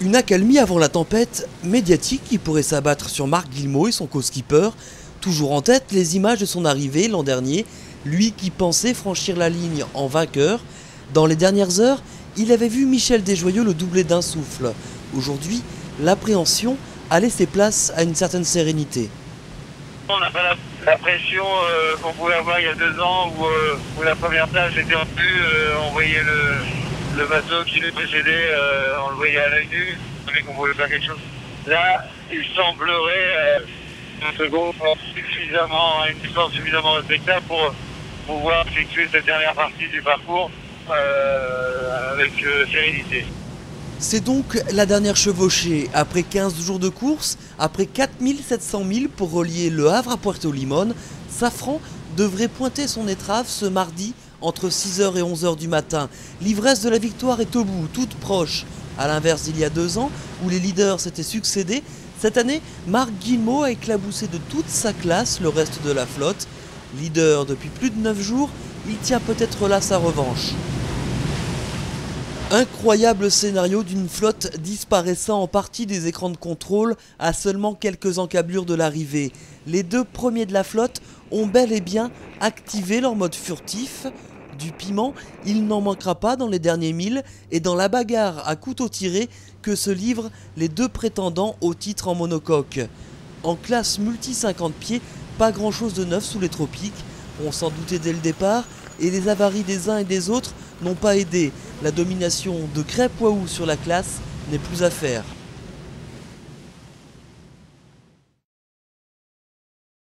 Une accalmie avant la tempête médiatique qui pourrait s'abattre sur Marc Guillemot et son co-skipper. Toujours en tête, les images de son arrivée l'an dernier, lui qui pensait franchir la ligne en vainqueur. Dans les dernières heures, il avait vu Michel Desjoyaux le doubler d'un souffle. Aujourd'hui, l'appréhension a laissé place à une certaine sérénité. On n'a pas la pression qu'on pouvait avoir il y a 2 ans où la première tâche était en vue, on voyait le bateau qui nous précédait, on le voyait à l'œil nu, on savait qu'on pouvait faire quelque chose. Là, il semblerait un second une distance suffisamment respectable pour pouvoir effectuer cette dernière partie du parcours avec sérénité. C'est donc la dernière chevauchée. Après 15 jours de course, après 4700 milles pour relier Le Havre à Puerto Limón, Safran devrait pointer son étrave ce mardi entre 6h et 11h du matin. L'ivresse de la victoire est au bout, toute proche. À l'inverse d'il y a 2 ans, où les leaders s'étaient succédés, cette année, Marc Guillemot a éclaboussé de toute sa classe le reste de la flotte. Leader depuis plus de 9 jours, il tient peut-être là sa revanche. Incroyable scénario d'une flotte disparaissant en partie des écrans de contrôle à seulement quelques encablures de l'arrivée. Les 2 premiers de la flotte ont bel et bien activé leur mode furtif. Du piment, il n'en manquera pas dans les derniers milles et dans la bagarre à couteau tiré que se livrent les 2 prétendants au titre en monocoque. En classe multi 50 pieds, pas grand chose de neuf sous les tropiques, on s'en doutait dès le départ, et les avaries des uns et des autres n'ont pas aidé. La domination de Crêpe Waouh sur la classe n'est plus à faire.